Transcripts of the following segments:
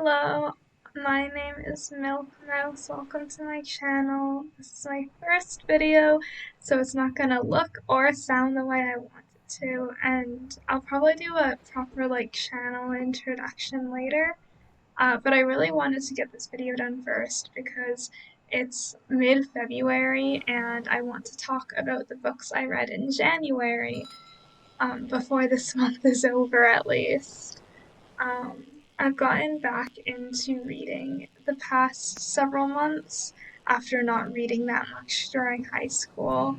Hello, my name is Milk Mouse. Welcome to my channel. This is my first video, so it's not gonna look or sound the way I want it to, and I'll probably do a proper channel introduction later. But I really wanted to get this video done first because it's mid-February and I want to talk about the books I read in January, before this month is over at least. Um, I've gotten back into reading the past several months after not reading that much during high school.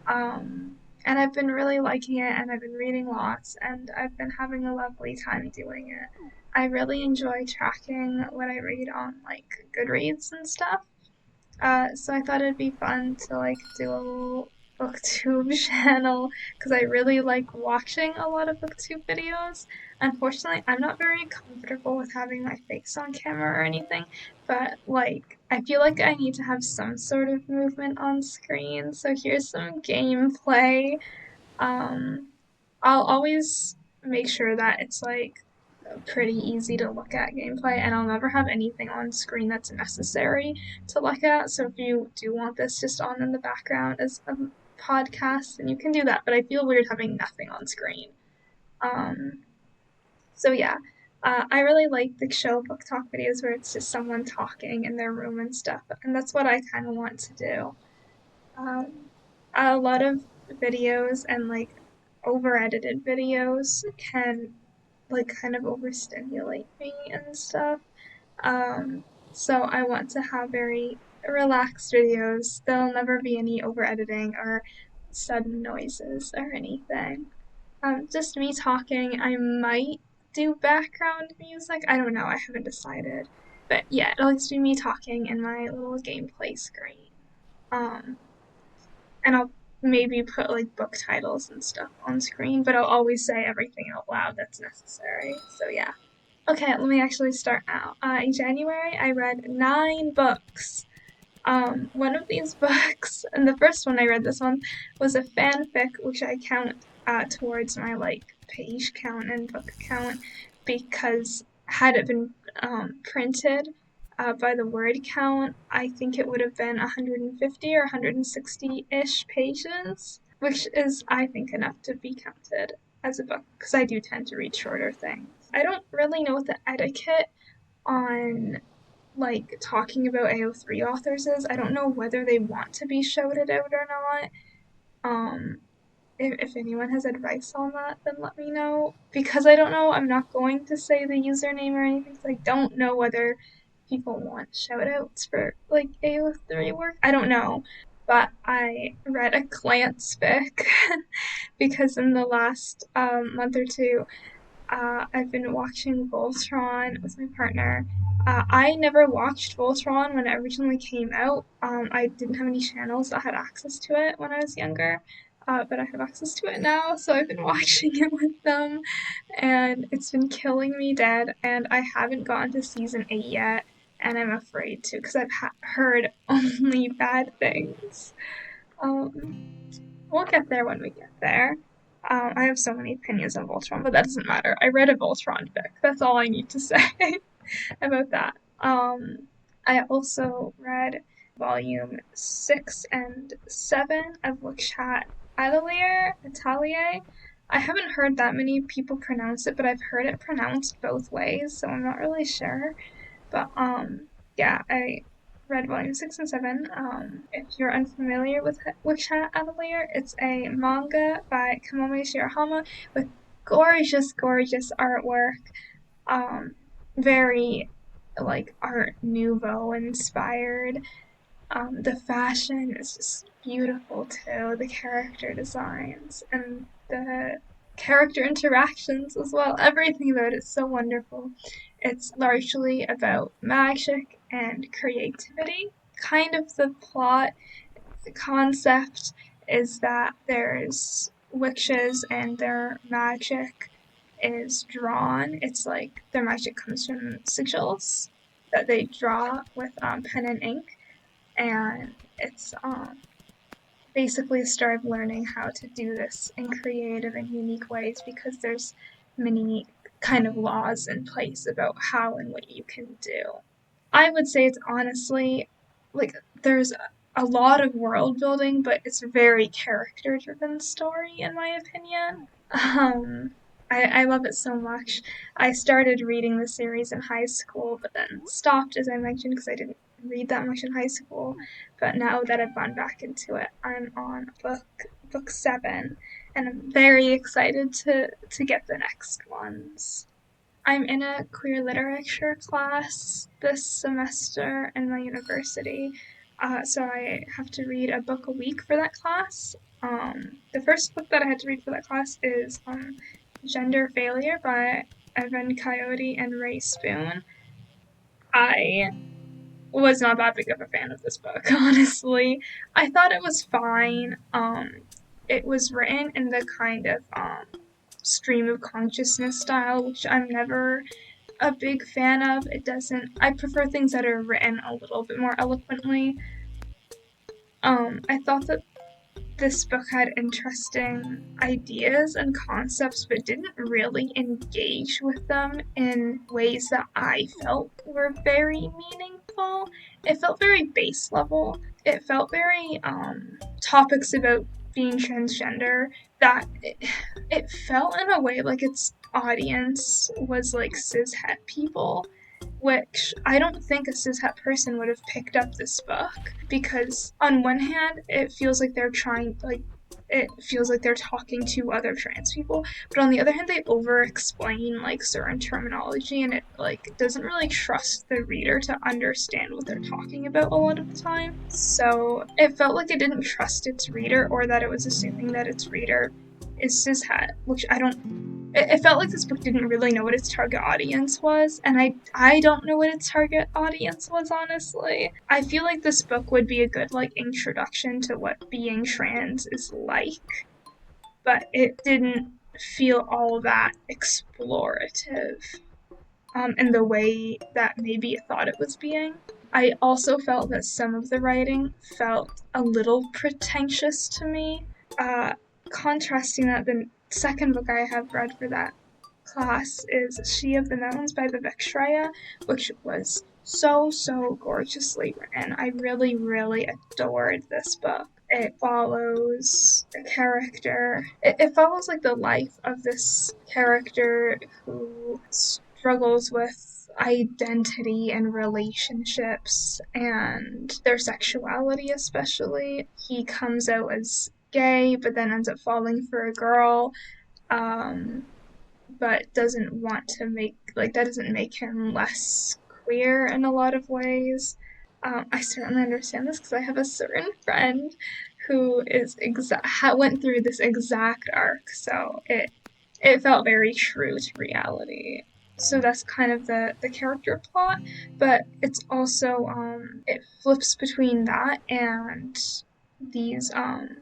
And I've been really liking it, and I've been reading lots, and I've been having a lovely time doing it. I really enjoy tracking what I read on Goodreads and stuff. So I thought it'd be fun to do a little booktube channel because I really like watching a lot of booktube videos. Unfortunately, I'm not very comfortable with having my face on camera or anything, but I feel like I need to have some sort of movement on screen. So here's some gameplay. Um, I'll always make sure that it's pretty easy to look at gameplay, and I'll never have anything on screen that's necessary to look at. So if you do want this just on in the background as a podcast, then you can do that. But I feel weird having nothing on screen. Um, so yeah, I really like the show book talk videos where it's just someone talking in their room and stuff, and that's what I kind of want to do. Um, a lot of videos and over edited videos can kind of overstimulate me and stuff. Um, so I want to have very relaxed videos. There'll never be any over editing or sudden noises or anything. Just me talking. I might do background music. I don't know. I haven't decided. But yeah, it'll just be me talking in my little gameplay screen. Um, and I'll maybe put book titles and stuff on screen, but I'll always say everything out loud that's necessary. So yeah. Okay, let me actually start now. In January, I read 9 books. One of these books, and the first one I read this month, was a fanfic, which I count towards my page count and book count because had it been printed by the word count, I think it would have been 150 or 160-ish pages, which is, I think, enough to be counted as a book because I do tend to read shorter things. I don't really know what the etiquette on talking about AO3 authors is. I don't know whether they want to be shouted out or not. If anyone has advice on that, then let me know. Because I don't know, I'm not going to say the username or anything, because I don't know whether people want shoutouts for AO3 work. I don't know. But I read a Klance fic because in the last month or two, I've been watching Voltron with my partner. I never watched Voltron when it originally came out. I didn't have any channels that had access to it when I was younger, but I have access to it now, so I've been watching it with them, and it's been killing me dead, and I haven't gotten to season 8 yet, and I'm afraid to, because I've heard only bad things. We'll get there when we get there. I have so many opinions on Voltron, but that doesn't matter. I read a Voltron fic. That's all I need to say about that. I also read volume 6 and 7 of Atelier. I haven't heard that many people pronounce it, but I've heard it pronounced both ways, so I'm not really sure. But yeah, I read volume 6 and 7. If you're unfamiliar with Atelier, it's a manga by Kamome Shirahama with gorgeous, gorgeous artwork. Very Art Nouveau inspired. The fashion is just beautiful too. The character designs and the character interactions as well. Everything about it is so wonderful. It's largely about magic and creativity. Kind of the plot, the concept is that there's witches and their magic is drawn. It's their magic comes from sigils that they draw with pen and ink, and it's basically a story of learning how to do this in creative and unique ways because there's many kind of laws in place about how and what you can do. I would say it's honestly like there's a lot of world building, but it's a very character driven story in my opinion. I love it so much. I started reading the series in high school, but then stopped, as I mentioned, because I didn't read that much in high school. But now that I've gone back into it, I'm on book 7, and I'm very excited to get the next ones. I'm in a queer literature class this semester in my university, so I have to read a book a week for that class. The first book that I had to read for that class is Gender Failure by Evan Coyote and Ray Spoon. I was not that big of a fan of this book, honestly. I thought it was fine. It was written in the kind of stream of consciousness style, which I'm never a big fan of. It doesn't. I prefer things that are written a little bit more eloquently. I thought that this book had interesting ideas and concepts, but didn't really engage with them in ways that I felt were very meaningful. It felt very base level. It felt very topics about being transgender that it felt in a way like its audience was like cishet people, which I don't think a cishet person would have picked up this book because on one hand it feels like they're talking to other trans people, but on the other hand they over explain like certain terminology and it like doesn't really trust the reader to understand what they're talking about a lot of the time. So it felt like it didn't trust its reader, or that it was assuming that its reader is cishet, which I don't. It felt like this book didn't really know what its target audience was, and I don't know what its target audience was, honestly. I feel like this book would be a good like introduction to what being trans is like, but it didn't feel all that explorative in the way that maybe it thought it was being. I also felt that some of the writing felt a little pretentious to me. Uh, Contrasting that, the second book I have read for that class is She of the Mountains by Vivek Shraya, which was so gorgeously written. I really, really adored this book. It follows a character. It follows like the life of this character who struggles with identity and relationships and their sexuality, especially. He comes out as gay, but then ends up falling for a girl. But doesn't want to make like that doesn't make him less queer in a lot of ways. I certainly understand this because I have a certain friend who went through this exact arc, so it felt very true to reality. So that's kind of the character plot, but it's also it flips between that and these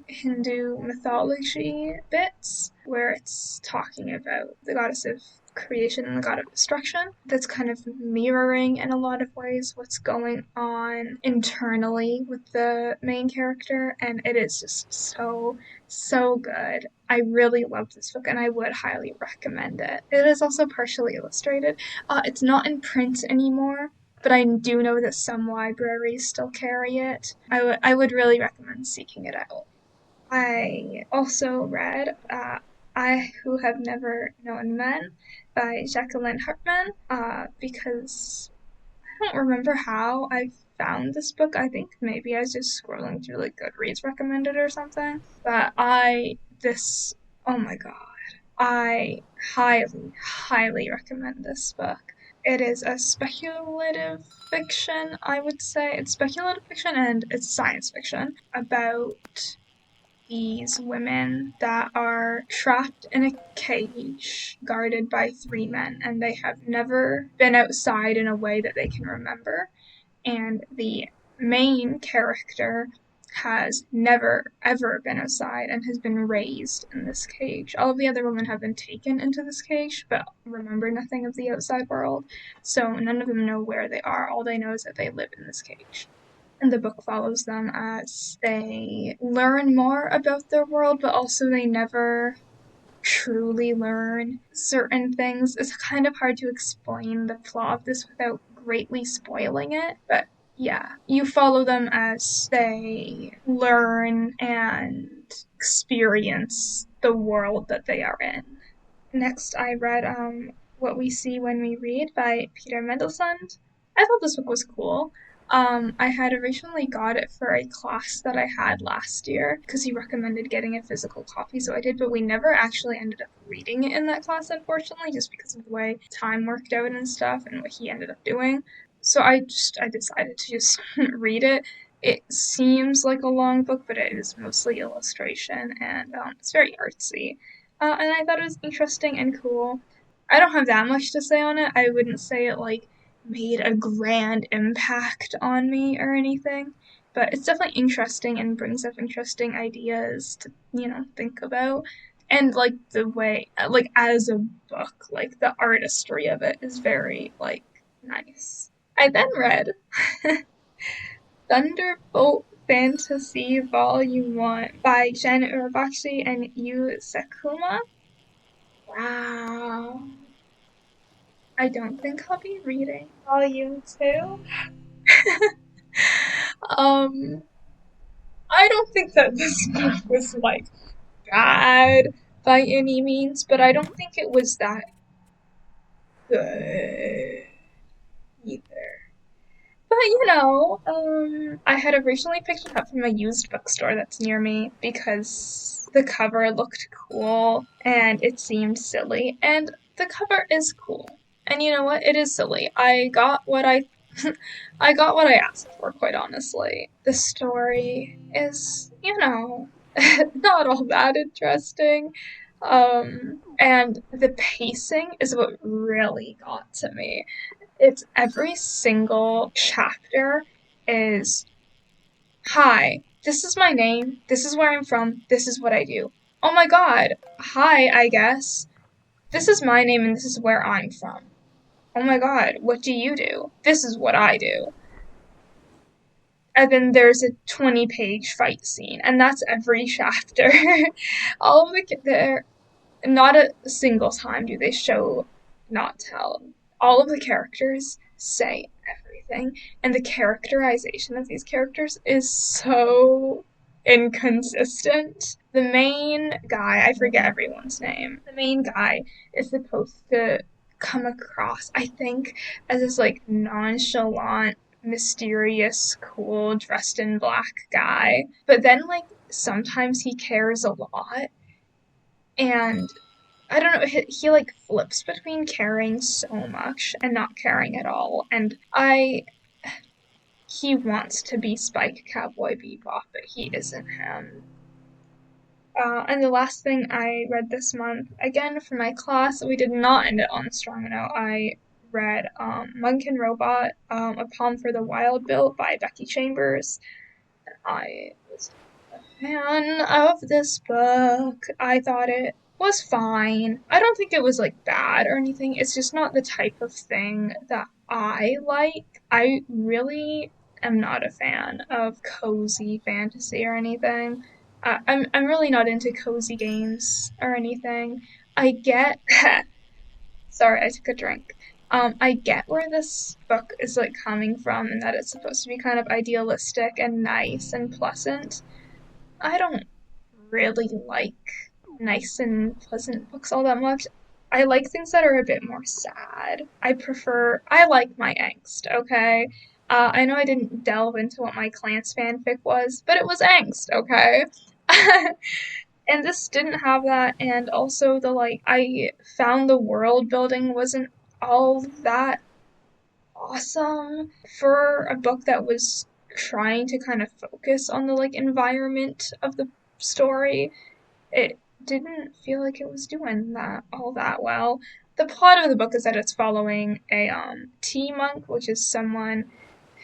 Hindu mythology bits where it's talking about the goddess of creation and the god of destruction. That's kind of mirroring in a lot of ways what's going on internally with the main character, and it is just so good. I really love this book and I would highly recommend it. It is also partially illustrated. It's not in print anymore, but I do know that some libraries still carry it. I would really recommend seeking it out. I also read I Who Have Never Known Men by Jacqueline Harpman because I don't remember how I found this book. I think maybe I was just scrolling through like Goodreads recommended or something. But oh my god, I highly recommend this book. It is a speculative fiction, I would say. It's speculative fiction and it's science fiction about these women that are trapped in a cage guarded by 3 men, and they have never been outside in a way that they can remember. And the main character has never ever been outside and has been raised in this cage. All of the other women have been taken into this cage but remember nothing of the outside world, so none of them know where they are. All they know is that they live in this cage. And the book follows them as they learn more about their world, but also they never truly learn certain things. It's kind of hard to explain the plot of this without greatly spoiling it, but yeah, you follow them as they learn and experience the world that they are in. Next, I read What We See When We Read by Peter Mendelsund. I thought this book was cool. I had originally got it for a class that I had last year because he recommended getting a physical copy, so I did, but we never actually ended up reading it in that class, unfortunately, just because of the way time worked out and stuff and what he ended up doing. So I decided to just read it. It seems like a long book, but it is mostly illustration and it's very artsy. And I thought it was interesting and cool. I don't have that much to say on it. I wouldn't say it like made a grand impact on me or anything, but it's definitely interesting and brings up interesting ideas to, think about. And like the way, like as a book, like the artistry of it is very like nice. I then read Thunderbolt Fantasy Volume 1 by Jen Urobuchi and Yu Sakuma. Wow. I don't think I'll be reading Volume 2. um, I don't think that this book was, like, bad by any means, but I don't think it was that good either. But, I had originally picked it up from a used bookstore that's near me because the cover looked cool and it seemed silly, and the cover is cool. And you know what? It is silly. I got what I I got what I asked for, quite honestly. The story is, not all that interesting. And the pacing is what really got to me. It's every single chapter is, hi, this is my name, this is where I'm from, this is what I do. Oh my god, hi, I guess. This is my name and this is where I'm from. Oh my god, what do you do? This is what I do. And then there's a 20-page fight scene, and that's every chapter. All of the not a single time do they show, not tell. All of the characters say everything, and the characterization of these characters is so inconsistent. The main guy, I forget everyone's name, the main guy is supposed to come across, I think, as this like nonchalant, mysterious, cool, dressed in black guy. But then, like, sometimes he cares a lot, and I don't know, he like flips between caring so much and not caring at all. And he wants to be Spike Cowboy Bebop, but he isn't him. And the last thing I read this month, again for my class, we did not end it on a strong note. I read Monk and Robot, A Palm for the Wild Bill by Becky Chambers. I was a fan of this book. I thought it was fine. I don't think it was like bad or anything. It's just not the type of thing that I like. I really am not a fan of cozy fantasy or anything. I'm really not into cozy games or anything. I get sorry, I took a drink. I get where this book is like coming from and that it's supposed to be kind of idealistic and nice and pleasant. I don't really like nice and pleasant books all that much. I like things that are a bit more sad. I like my angst, okay? I know I didn't delve into what my Klance fanfic was, but it was angst, okay? And this didn't have that, and also I found the world building wasn't all that awesome for a book that was trying to kind of focus on the environment of the story. It didn't feel like it was doing that all that well. The plot of the book is that it's following a tea monk, which is someone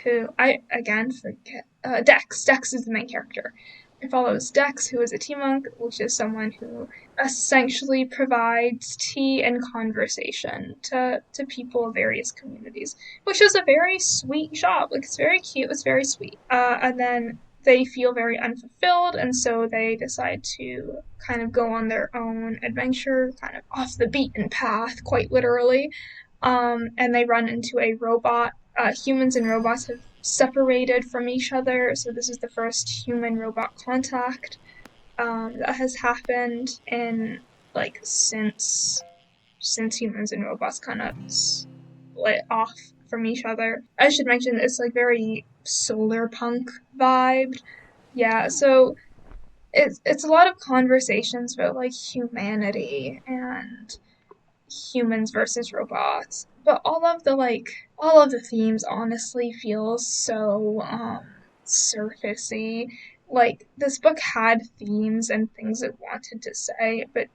who I again forget. Dex. Dex is the main character. It follows Dex, who is a tea monk, which is someone who essentially provides tea and conversation to people of various communities, which is a very sweet job. Like, it's very cute, it's very sweet. And then they feel very unfulfilled, and so they decide to kind of go on their own adventure, kind of off the beaten path, quite literally. And they run into a robot. Humans and robots have separated from each other, so this is the first human robot contact that has happened in like since humans and robots kind of split off from each other. I should mention it's like very solar punk vibed. Yeah, so it's a lot of conversations about like humanity and humans versus robots. But all of the themes honestly feel so surfacey. Like this book had themes and things it wanted to say, but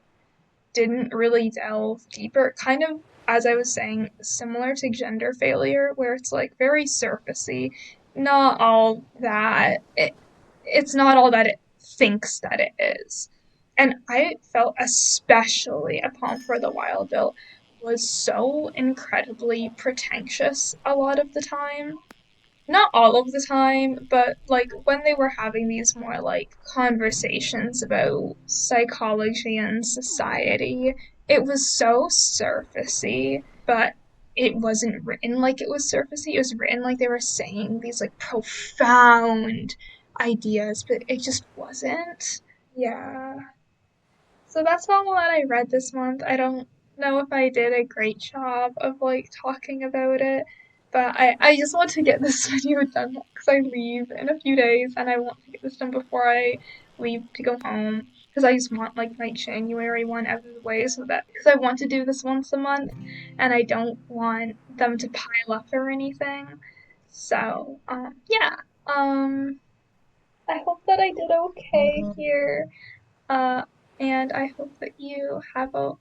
didn't really delve deeper. Kind of, as I was saying, similar to gender failure, where it's like very surfacey, not all that it's not all that it thinks that it is. And I felt especially A Palm for the Wild Bill was so incredibly pretentious a lot of the time. Not all of the time, but like when they were having these more like conversations about psychology and society, it was so surfacey, but it wasn't written like it was surfacey. It was written like they were saying these like profound ideas, but it just wasn't. Yeah. So that's all that I read this month. I don't know if I did a great job of like talking about it, but I just want to get this video done because I leave in a few days and I want to get this done before I leave to go home because I just want like my January one out of the way so that because I want to do this once a month and I don't want them to pile up or anything. So, yeah. Um I hope that I did okay here. Uh, and I hope that you have a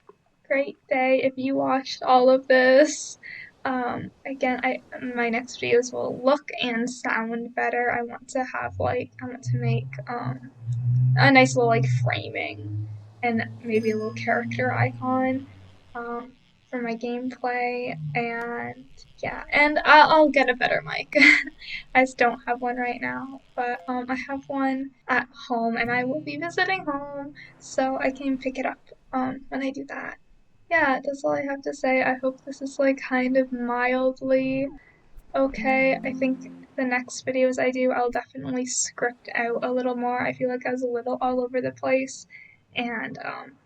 great day if you watched all of this. Again, my next videos will look and sound better. I want to make a nice little like framing and maybe a little character icon um, for my gameplay. And yeah, and I'll get a better mic. I just don't have one right now, but I have one at home, and I will be visiting home, so I can pick it up when I do that. Yeah, that's all I have to say. I hope this is like kind of mildly okay. I think the next videos I do, I'll definitely script out a little more. I feel like I was a little all over the place. And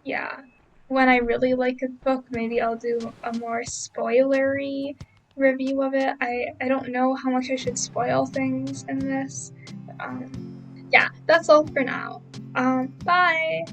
yeah, when I really like a book, maybe I'll do a more spoilery review of it. I don't know how much I should spoil things in this. But, yeah, that's all for now. Bye!